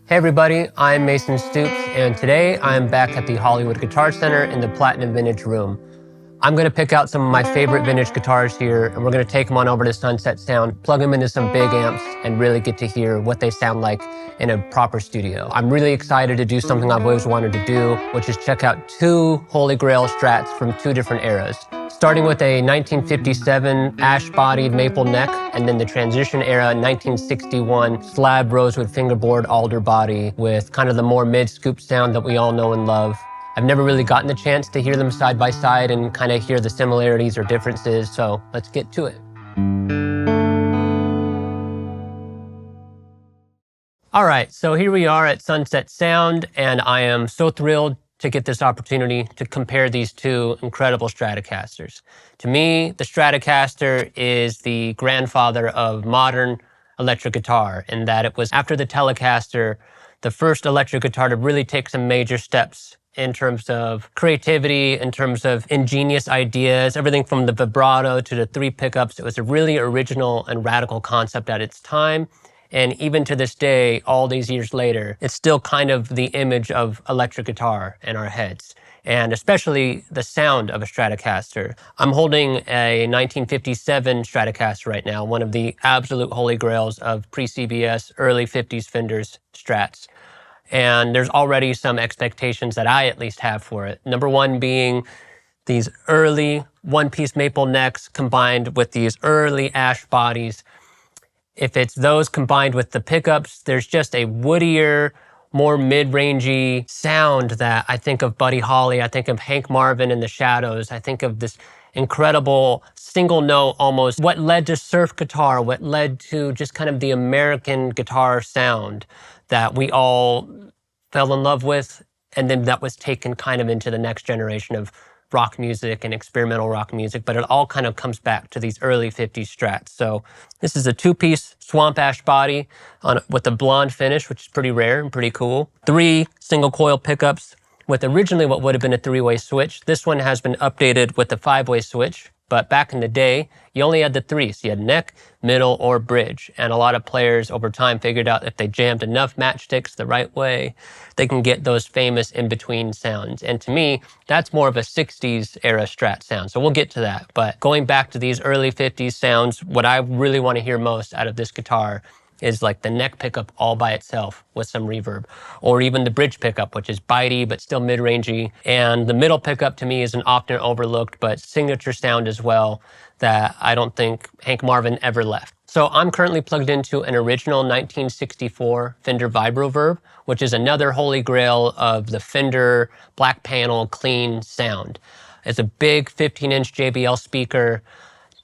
Hey everybody, I'm Mason Stoops, and today I'm back at the Hollywood Guitar Center in the Platinum Vintage Room. I'm going to pick out some of my favorite vintage guitars here, and we're going to take them on over to Sunset Sound, plug them into some big amps, and really get to hear what they sound like in a proper studio. I'm really excited to do something I've always wanted to do, which is check out two Holy Grail Strats from two different eras. Starting with a 1957 ash-bodied maple neck, and then the transition era 1961 slab rosewood fingerboard alder body with kind of the more mid-scoop sound that we all know and love. I've never really gotten the chance to hear them side by side and kind of hear the similarities or differences, so let's get to it. All right, so here we are at Sunset Sound, and I am so thrilled to get this opportunity to compare these two incredible Stratocasters. To me, the Stratocaster is the grandfather of modern electric guitar, in that it was after the Telecaster, the first electric guitar to really take some major steps in terms of creativity, in terms of ingenious ideas, everything from the vibrato to the three pickups. It was a really original and radical concept at its time. And even to this day, all these years later, it's still kind of the image of electric guitar in our heads, and especially the sound of a Stratocaster. I'm holding a 1957 Stratocaster right now, one of the absolute holy grails of pre-CBS, early 50s Fender's Strats. And there's already some expectations that I at least have for it. Number one being these early one-piece maple necks combined with these early ash bodies. If it's those combined with the pickups, there's just a woodier, more mid-rangey sound that I think of Buddy Holly, I think of Hank Marvin and the Shadows, I think of this incredible single note almost, what led to surf guitar, what led to just kind of the American guitar sound that we all fell in love with, and then that was taken kind of into the next generation of rock music and experimental rock music, but it all kind of comes back to these early 50s Strats. So this is a two-piece swamp ash body with a blonde finish, which is pretty rare and pretty cool. 3 single coil pickups with originally what would have been a 3-way switch. This one has been updated with a 5-way switch, but back in the day, you only had the 3. So you had neck, middle, or bridge. And a lot of players over time figured out if they jammed enough matchsticks the right way, they can get those famous in-between sounds. And to me, that's more of a 60s era Strat sound. So we'll get to that. But going back to these early 50s sounds, what I really want to hear most out of this guitar is like the neck pickup all by itself with some reverb, or even the bridge pickup, which is bitey but still mid-rangey. And the middle pickup to me is an often overlooked but signature sound as well that I don't think Hank Marvin ever left. So I'm currently plugged into an original 1964 Fender Vibroverb, which is another holy grail of the Fender black panel clean sound. It's a big 15-inch JBL speaker.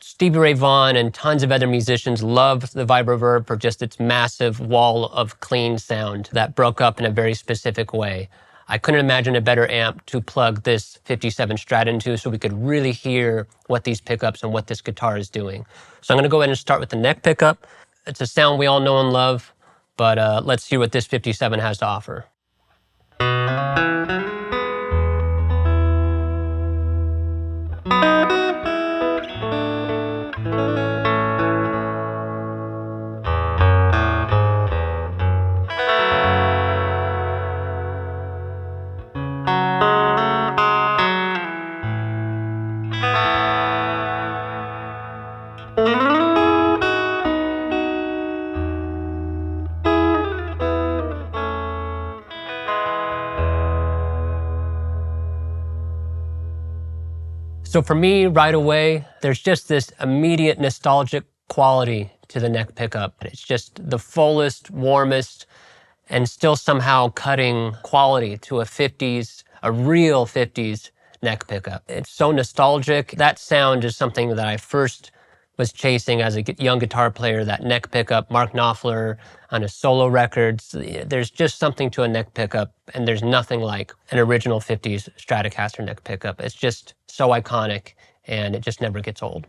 Stevie Ray Vaughan and tons of other musicians love the Vibroverb for just its massive wall of clean sound that broke up in a very specific way. I couldn't imagine a better amp to plug this 57 Strat into so we could really hear what these pickups and what this guitar is doing. So I'm going to go ahead and start with the neck pickup. It's a sound we all know and love, but let's see what this 57 has to offer. So for me, right away, there's just this immediate nostalgic quality to the neck pickup. It's just the fullest, warmest, and still somehow cutting quality to a real 50s neck pickup. It's so nostalgic. That sound is something that I first was chasing as a young guitar player, that neck pickup, Mark Knopfler on his solo records. There's just something to a neck pickup, and there's nothing like an original 50s Stratocaster neck pickup. It's just so iconic, and it just never gets old.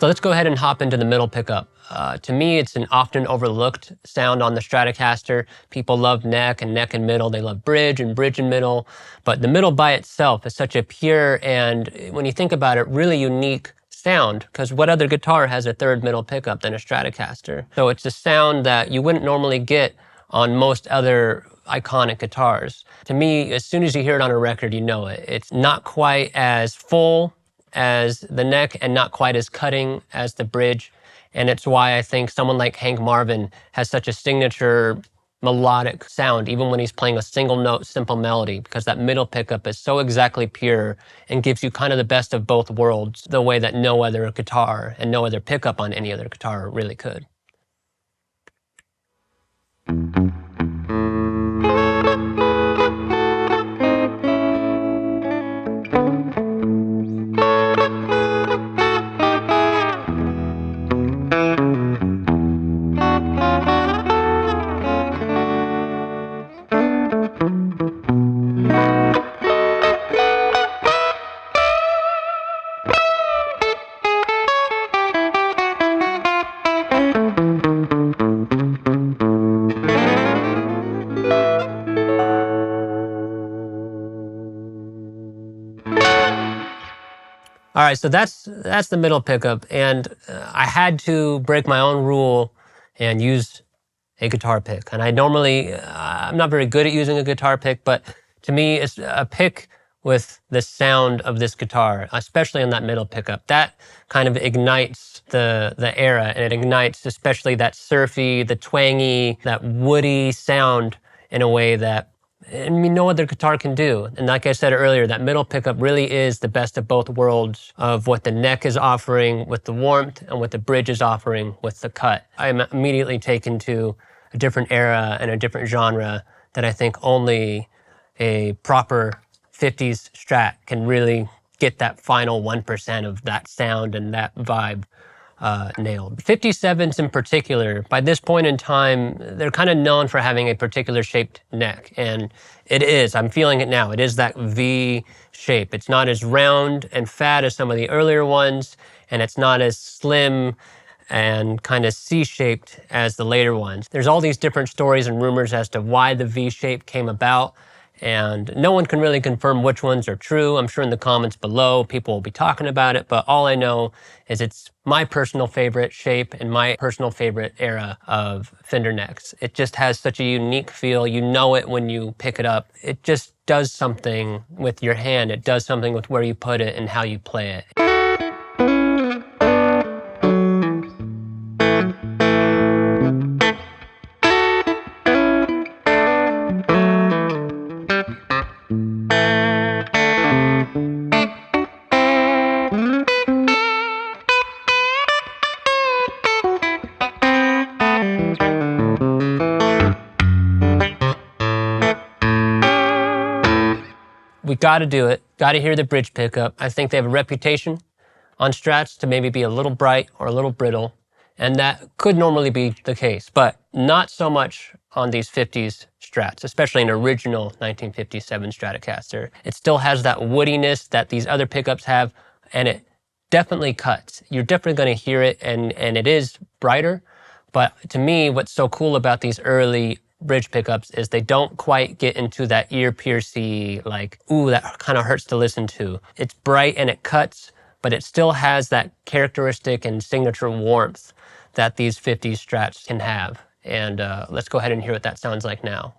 So let's go ahead and hop into the middle pickup. To me, it's an often overlooked sound on the Stratocaster. People love neck and middle. They love bridge and middle. But the middle by itself is such a pure and, when you think about it, really unique sound, because what other guitar has a third middle pickup than a Stratocaster? So it's a sound that you wouldn't normally get on most other iconic guitars. To me, as soon as you hear it on a record, you know it. It's not quite as full as the neck and not quite as cutting as the bridge. And it's why I think someone like Hank Marvin has such a signature melodic sound, even when he's playing a single note, simple melody, because that middle pickup is so exactly pure and gives you kind of the best of both worlds, the way that no other guitar and no other pickup on any other guitar really could. All right, so that's the middle pickup, and I had to break my own rule and use a guitar pick. And I normally, I'm not very good at using a guitar pick, but to me, it's a pick with the sound of this guitar, especially on that middle pickup. That kind of ignites the era, and it ignites especially that surfy, the twangy, that woody sound in a way that, I mean, no other guitar can do. And like I said earlier, that middle pickup really is the best of both worlds of what the neck is offering with the warmth and what the bridge is offering with the cut. I'm immediately taken to a different era and a different genre that I think only a proper 50s Strat can really get that final 1% of that sound and that vibe nailed. 57s in particular, by this point in time, they're kind of known for having a particular shaped neck, and it is, I'm feeling it now, it is that V shape. It's not as round and fat as some of the earlier ones, and it's not as slim and kind of C-shaped as the later ones. There's all these different stories and rumors as to why the V shape came about, and no one can really confirm which ones are true. I'm sure in the comments below people will be talking about it, but all I know is it's my personal favorite shape and my personal favorite era of Fender necks. It just has such a unique feel. You know it when you pick it up. It just does something with your hand. It does something with where you put it and how you play it. We gotta do it, gotta hear the bridge pickup. I think they have a reputation on Strats to maybe be a little bright or a little brittle, and that could normally be the case, but not so much on these 50s Strats, especially an original 1957 Stratocaster. It still has that woodiness that these other pickups have, and it definitely cuts. You're definitely gonna hear it, and it is brighter, but to me, what's so cool about these early bridge pickups is they don't quite get into that ear-piercy, like, ooh, that kind of hurts to listen to. It's bright and it cuts, but it still has that characteristic and signature warmth that these 50s Strats can have. And let's go ahead and hear what that sounds like now.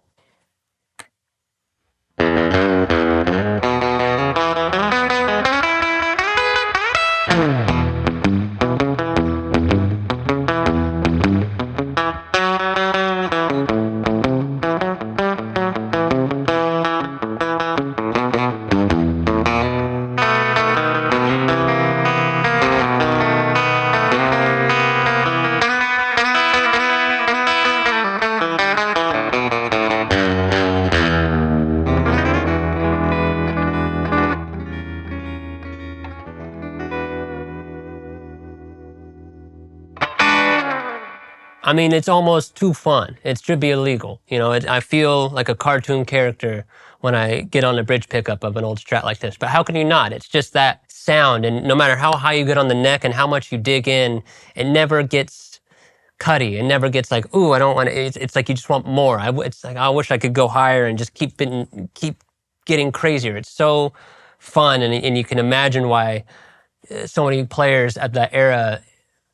I mean, it's almost too fun. It should be illegal. You know, I feel like a cartoon character when I get on the bridge pickup of an old Strat like this. But how can you not? It's just that sound. And no matter how high you get on the neck and how much you dig in, it never gets cutty. It never gets like, ooh, I don't want to. It's like you just want more. It's like, I wish I could go higher and just keep getting crazier. It's so fun. And you can imagine why so many players at that era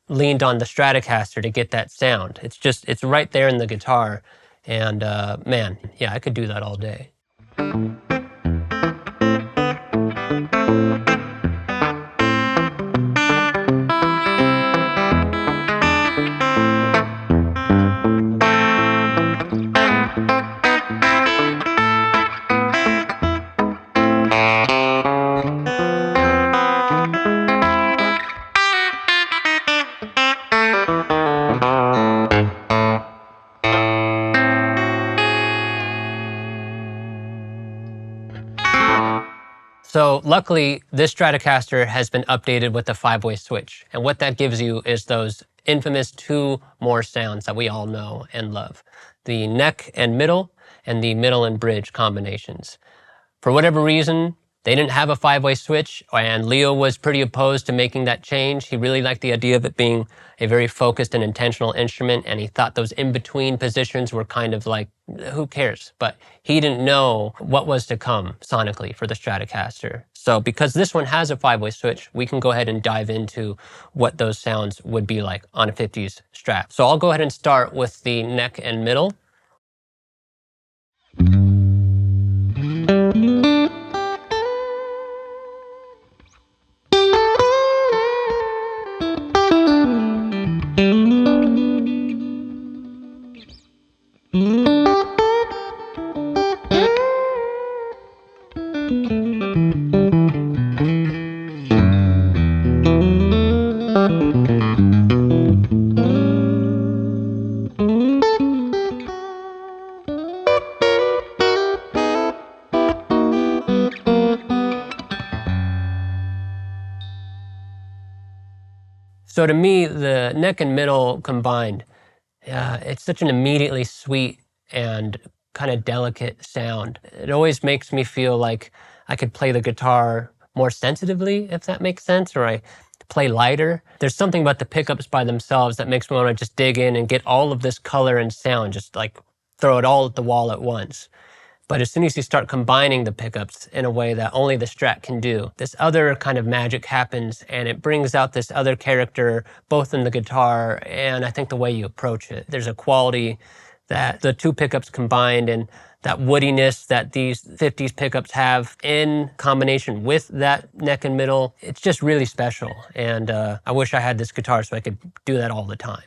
leaned on the Stratocaster to get that sound. It's right there in the guitar. And man, yeah, I could do that all day. So luckily, this Stratocaster has been updated with the 5-way switch. And what that gives you is those infamous 2 more sounds that we all know and love. The neck and middle, and the middle and bridge combinations. For whatever reason, they didn't have a 5-way switch, and Leo was pretty opposed to making that change. He really liked the idea of it being a very focused and intentional instrument, and he thought those in-between positions were kind of like, who cares? But he didn't know what was to come sonically for the Stratocaster. So because this one has a 5-way switch, we can go ahead and dive into what those sounds would be like on a 50s Strat. So I'll go ahead and start with the neck and middle. So to me, the neck and middle combined, it's such an immediately sweet and kind of delicate sound. It always makes me feel like I could play the guitar more sensitively, if that makes sense, or I play lighter. There's something about the pickups by themselves that makes me want to just dig in and get all of this color and sound, just like throw it all at the wall at once. But as soon as you start combining the pickups in a way that only the Strat can do, this other kind of magic happens, and it brings out this other character, both in the guitar and I think the way you approach it. There's a quality that the 2 pickups combined and that woodiness that these 50s pickups have in combination with that neck and middle, it's just really special. And I wish I had this guitar so I could do that all the time.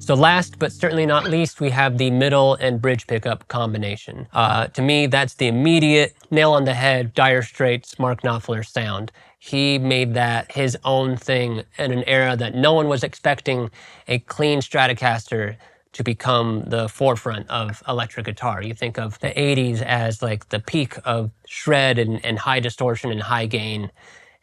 So last, but certainly not least, we have the middle and bridge pickup combination. To me, that's the immediate nail on the head, Dire Straits, Mark Knopfler sound. He made that his own thing in an era that no one was expecting a clean Stratocaster to become the forefront of electric guitar. You think of the 80s as like the peak of shred and high distortion and high gain.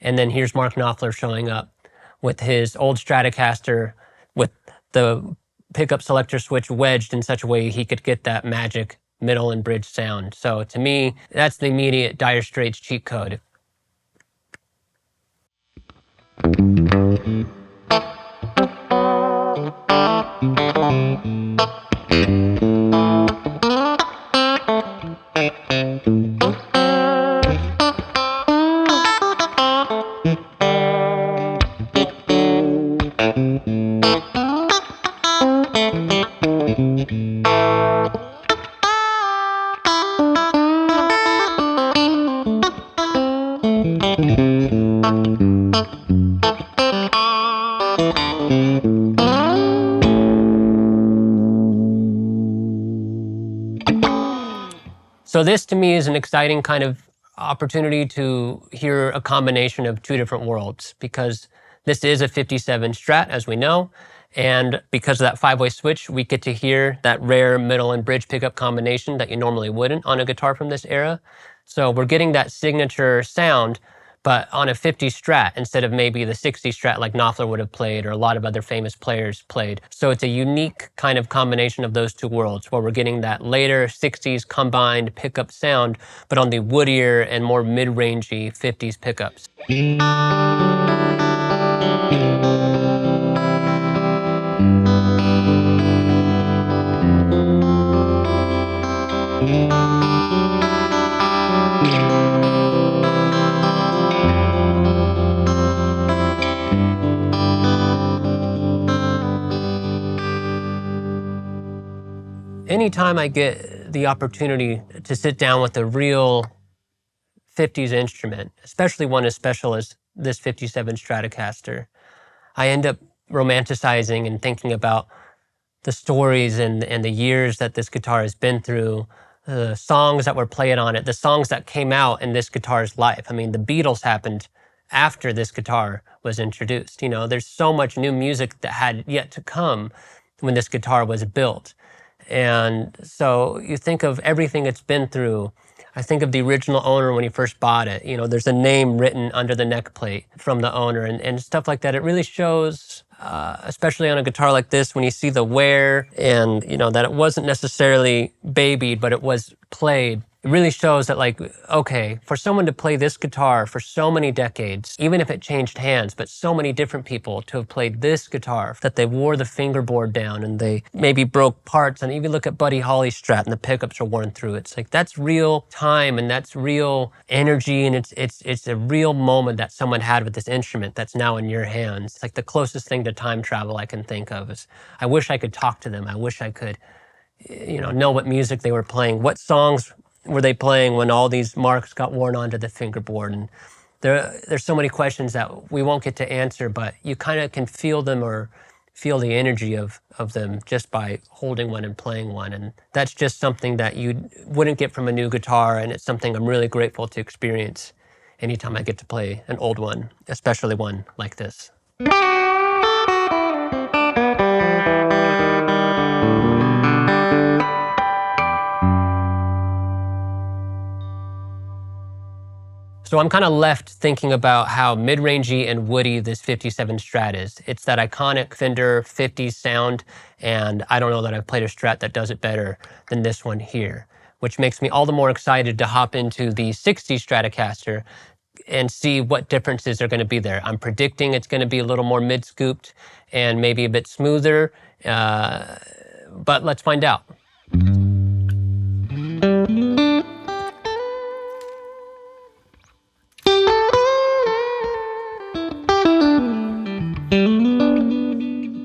And then here's Mark Knopfler showing up with his old Stratocaster with the pickup selector switch wedged in such a way he could get that magic middle and bridge sound. So to me, that's the immediate Dire Straits cheat code. So this to me is an exciting kind of opportunity to hear a combination of 2 different worlds, because this is a 57 Strat, as we know, And because of that 5-way switch, we get to hear that rare middle and bridge pickup combination that you normally wouldn't on a guitar from this era. So we're getting that signature sound, but on a 50 Strat instead of maybe the 60 Strat like Knopfler would have played or a lot of other famous players played. So it's a unique kind of combination of those two worlds where we're getting that later 60s combined pickup sound, but on the woodier and more mid-rangey 50s pickups. Anytime I get the opportunity to sit down with a real 50s instrument, especially one as special as this 57 Stratocaster, I end up romanticizing and thinking about the stories and the years that this guitar has been through, the songs that were played on it, the songs that came out in this guitar's life. I mean, the Beatles happened after this guitar was introduced. You know, there's so much new music that had yet to come when this guitar was built. And so you think of everything it's been through. I think of the original owner when he first bought it. You know, there's a name written under the neck plate from the owner and stuff like that. It really shows, especially on a guitar like this, when you see the wear and, you know, that it wasn't necessarily babied, but it was played. It really shows that, like, okay, for someone to play this guitar for so many decades, even if it changed hands, but so many different people to have played this guitar, that they wore the fingerboard down and they maybe broke parts. And even look at Buddy Holly's Strat and the pickups are worn through. It's like, that's real time and that's real energy. And it's a real moment that someone had with this instrument that's now in your hands. It's like the closest thing to time travel I can think of is, I wish I could talk to them. I wish I could, you know what music they were playing, what songs were they playing when all these marks got worn onto the fingerboard. And there's so many questions that we won't get to answer, but you kind of can feel them or feel the energy of them just by holding one and playing one. And that's just something that you wouldn't get from a new guitar, and it's something I'm really grateful to experience anytime I get to play an old one, especially one like this. So I'm kind of left thinking about how mid-rangey and woody this 57 Strat is. It's that iconic Fender 50s sound, and I don't know that I've played a Strat that does it better than this one here, which makes me all the more excited to hop into the 60 Stratocaster and see what differences are going to be there. I'm predicting it's going to be a little more mid-scooped and maybe a bit smoother, but let's find out.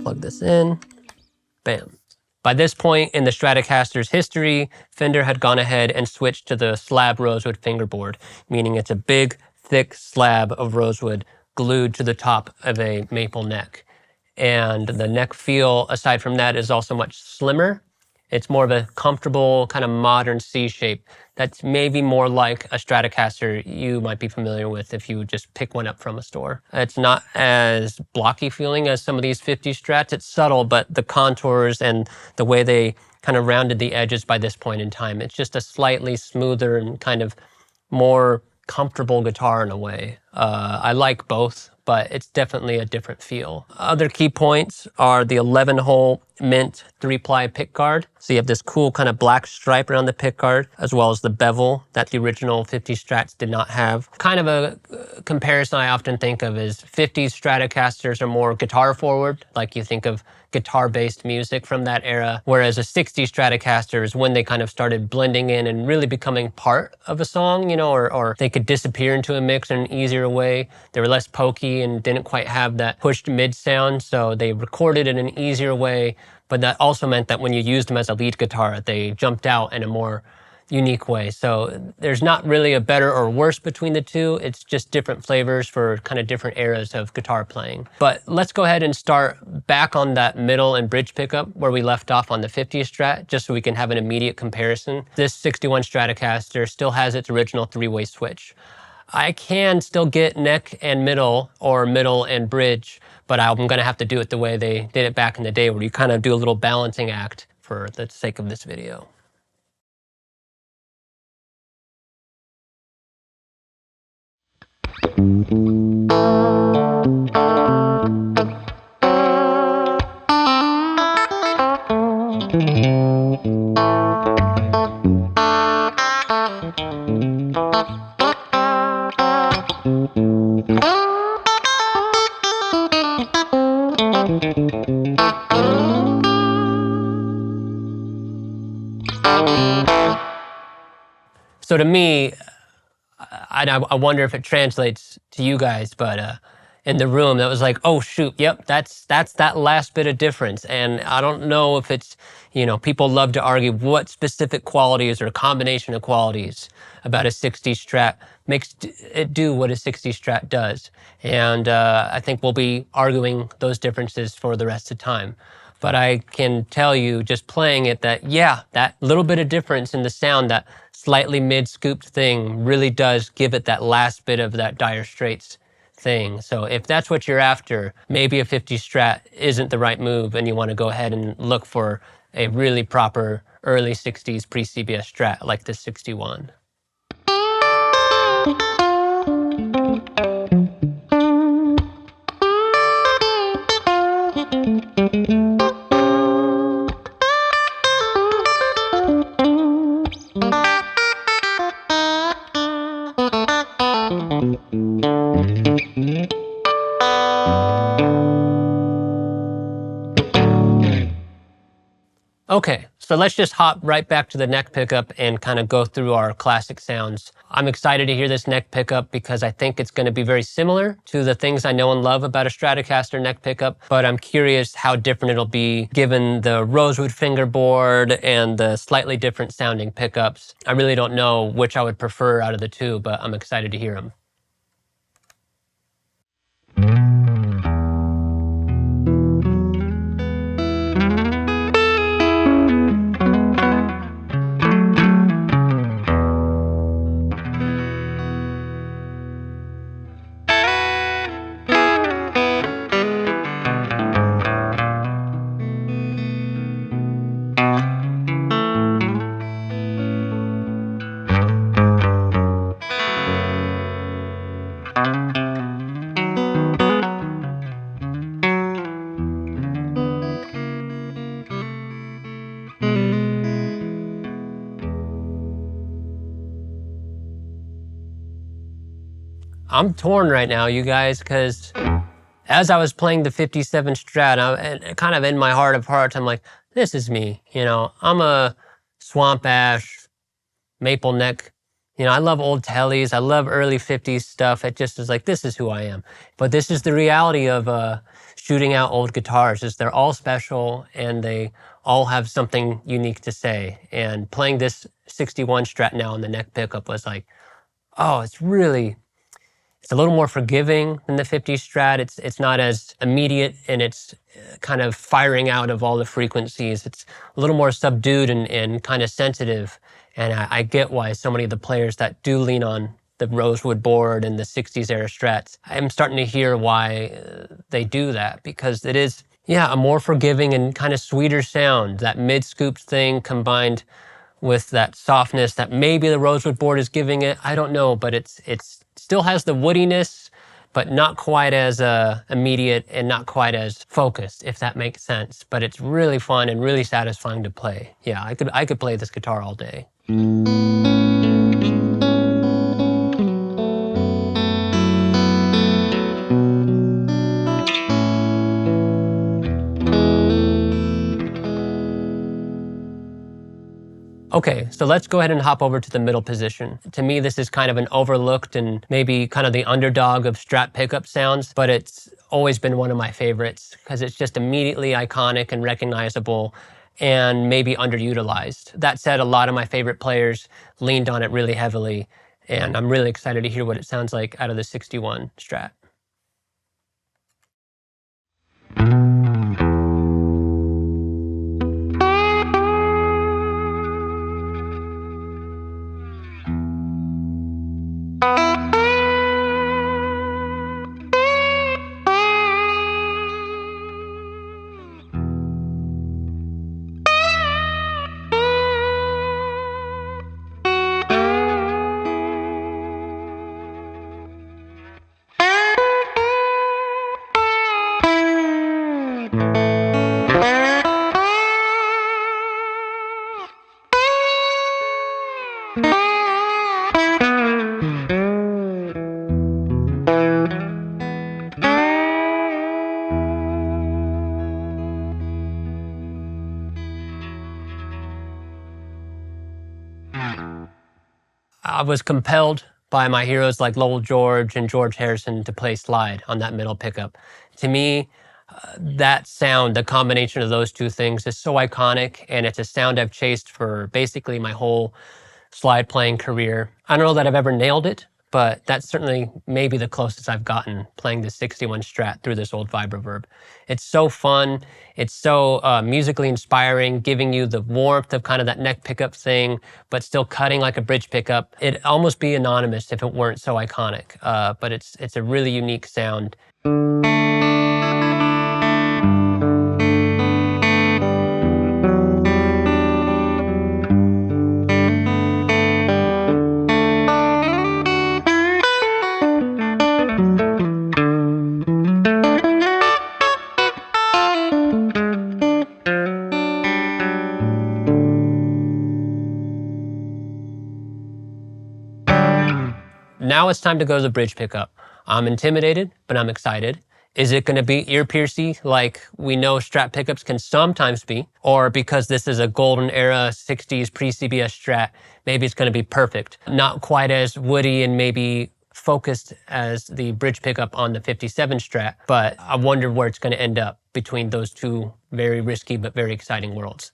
Plug this in, bam. By this point in the Stratocaster's history, Fender had gone ahead and switched to the Slab Rosewood fingerboard, meaning it's a big, thick slab of rosewood glued to the top of a maple neck. And the neck feel, aside from that, is also much slimmer. It's more of a comfortable, kind of modern C shape that's maybe more like a Stratocaster you might be familiar with if you just pick one up from a store. It's not as blocky feeling as some of these 50 Strats. It's subtle, but the contours and the way they kind of rounded the edges by this point in time, it's just a slightly smoother and kind of more comfortable guitar in a way. I like both, but it's definitely a different feel. Other key points are the 11-hole mint 3-ply pickguard. So you have this cool kind of black stripe around the pickguard, as well as the bevel that the original 50 Strats did not have. Kind of a comparison I often think of is 50 Stratocasters are more guitar forward, like you think of guitar-based music from that era, whereas a 60 Stratocaster is when they kind of started blending in and really becoming part of a song, you know, or they could disappear into a mix in an easier way. They were less pokey and didn't quite have that pushed mid sound, so they recorded in an easier way, but that also meant that when you used them as a lead guitar, they jumped out in a more unique way. So there's not really a better or worse between the two. It's just different flavors for kind of different eras of guitar playing. But let's go ahead and start back on that middle and bridge pickup where we left off on the 50 Strat, just so we can have an immediate comparison. This 61 Stratocaster still has its original 3-way switch. I can still get neck and middle or middle and bridge, but I'm going to have to do it the way they did it back in the day, where you kind of do a little balancing act for the sake of this video. So to me, I wonder if it translates to you guys, but in the room, that was like, oh shoot, yep, that's that last bit of difference. And I don't know if it's, you know, people love to argue what specific qualities or combination of qualities about a 60s Strat makes it do what a 60s Strat does. And I think we'll be arguing those differences for the rest of time. But I can tell you, just playing it, that yeah, that little bit of difference in the sound, that slightly mid-scooped thing, really does give it that last bit of that Dire Straits thing. So if that's what you're after, maybe a 50 Strat isn't the right move, and you want to go ahead and look for a really proper early 60s pre-CBS Strat like the 61. Okay, so let's just hop right back to the neck pickup and kind of go through our classic sounds. I'm excited to hear this neck pickup because I think it's going to be very similar to the things I know and love about a Stratocaster neck pickup, but I'm curious how different it'll be given the Rosewood fingerboard and the slightly different sounding pickups. I really don't know which I would prefer out of the two, but I'm excited to hear them. I'm torn right now, you guys, because as I was playing the 57 Strat, and kind of in my heart of hearts, I'm like, this is me. You know, I'm a swamp ash, maple neck. You know, I love old tellies. I love early 50s stuff. It just is like, this is who I am. But this is the reality of shooting out old guitars, is they're all special and they all have something unique to say. And playing this 61 Strat now on the neck pickup was like, oh, it's a little more forgiving than the 50 Strat. It's not as immediate in its kind of firing out of all the frequencies. It's a little more subdued and kind of sensitive. And I get why so many of the players that do lean on the Rosewood board and the 60s era Strats, I'm starting to hear why they do that, because it is, yeah, a more forgiving and kind of sweeter sound. That mid-scoop thing combined with that softness that maybe the Rosewood board is giving it. I don't know, but it's still has the woodiness, but not quite as immediate and not quite as focused, if that makes sense. But it's really fun and really satisfying to play. Yeah, I could play this guitar all day. Okay, so let's go ahead and hop over to the middle position. To me, this is kind of an overlooked and maybe kind of the underdog of Strat pickup sounds, but it's always been one of my favorites because it's just immediately iconic and recognizable and maybe underutilized. That said, a lot of my favorite players leaned on it really heavily, and I'm really excited to hear what it sounds like out of the 61 Strat. I was compelled by my heroes like Lowell George and George Harrison to play slide on that middle pickup. To me, that sound, the combination of those two things is so iconic, and it's a sound I've chased for basically my whole slide playing career. I don't know that I've ever nailed it, but that's certainly maybe the closest I've gotten playing the 61 Strat through this old Vibroverb. It's so fun. It's so musically inspiring, giving you the warmth of kind of that neck pickup thing, but still cutting like a bridge pickup. It'd almost be anonymous if it weren't so iconic, but it's a really unique sound. Now it's time to go to the bridge pickup. I'm intimidated, but I'm excited. Is it going to be ear-piercy like we know Strat pickups can sometimes be? Or because this is a golden era 60s pre-CBS Strat, maybe it's going to be perfect. Not quite as woody and maybe focused as the bridge pickup on the 57 Strat, but I wonder where it's going to end up between those two very risky but very exciting worlds.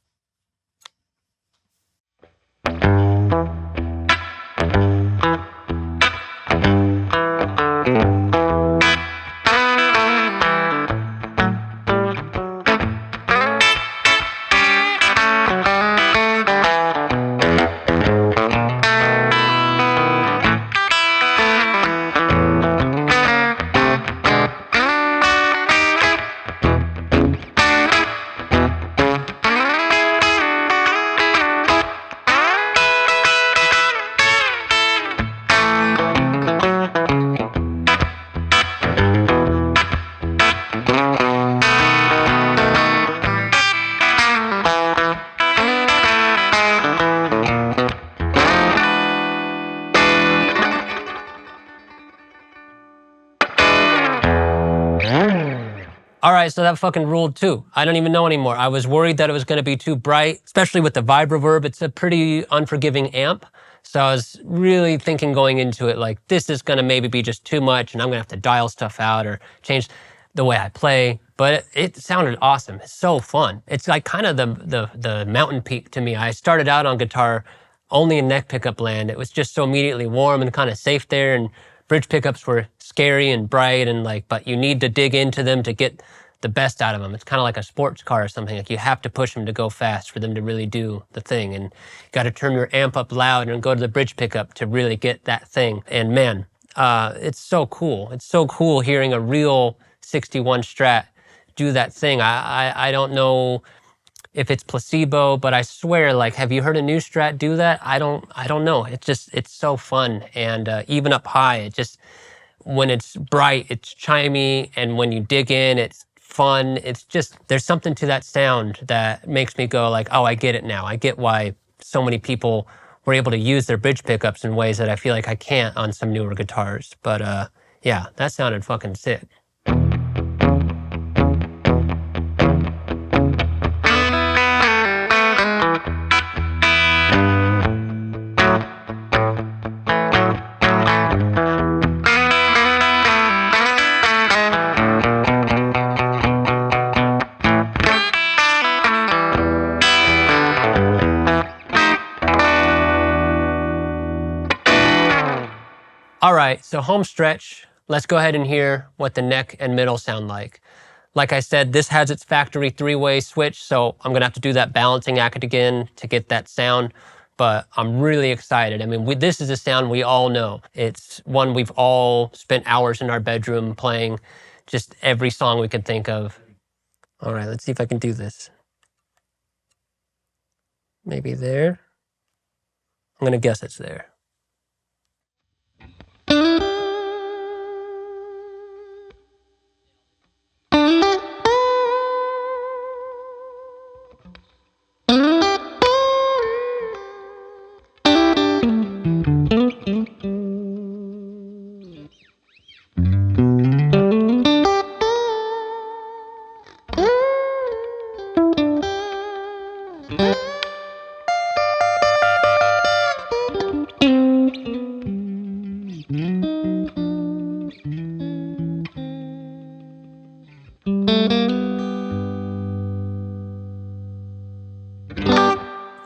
All right, so that fucking ruled too. I don't even know anymore. I was worried that it was gonna be too bright, especially with the Vibroverb. It's a pretty unforgiving amp. So I was really thinking going into it, like, this is gonna maybe be just too much and I'm gonna have to dial stuff out or change the way I play. But it sounded awesome. It's so fun. It's like kind of the mountain peak to me. I started out on guitar only in neck pickup land. It was just so immediately warm and kind of safe there, and bridge pickups were scary and bright and like, but you need to dig into them to get the best out of them. It's kind of like a sports car or something. Like you have to push them to go fast for them to really do the thing. And you got to turn your amp up loud and go to the bridge pickup to really get that thing. And man, it's so cool. It's so cool hearing a real 61 Strat do that thing. I don't know if it's placebo, but I swear, like, have you heard a new Strat do that? I don't know. It's so fun. And even up high, it just, when it's bright, it's chimey. And when you dig in, it's fun. It's just, there's something to that sound that makes me go like, oh, I get it now. I get why so many people were able to use their bridge pickups in ways that I feel like I can't on some newer guitars. But yeah, that sounded fucking sick. All right, so home stretch, let's go ahead and hear what the neck and middle sound like. Like I said, this has its factory three-way switch, so I'm gonna have to do that balancing act again to get that sound, but I'm really excited. I mean, this is a sound we all know. It's one we've all spent hours in our bedroom playing just every song we could think of. All right, let's see if I can do this. Maybe there. I'm gonna guess it's there.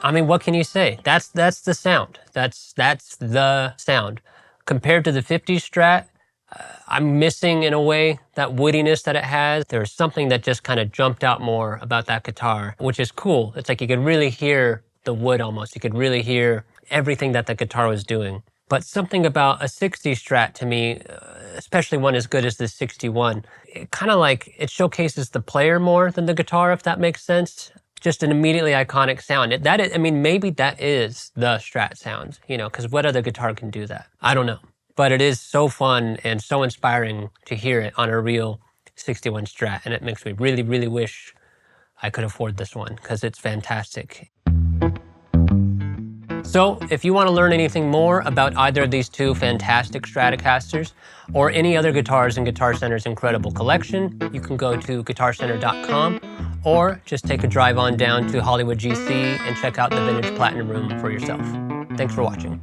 I mean, what can you say? That's the sound. That's the sound. Compared to the 50s Strat, I'm missing in a way that woodiness that it has. There's something that just kind of jumped out more about that guitar, which is cool. It's like you could really hear the wood almost. You could really hear everything that the guitar was doing. But something about a 60s Strat to me, especially one as good as the 61, it kind of like, it showcases the player more than the guitar, if that makes sense. Just an immediately iconic sound. That is, I mean, maybe that is the Strat sound, you know, because what other guitar can do that? I don't know. But it is so fun and so inspiring to hear it on a real 61 Strat, and it makes me really, really wish I could afford this one, because it's fantastic. So if you want to learn anything more about either of these two fantastic Stratocasters or any other guitars in Guitar Center's incredible collection, you can go to guitarcenter.com or just take a drive on down to Hollywood GC and check out the Vintage Platinum Room for yourself. Thanks for watching.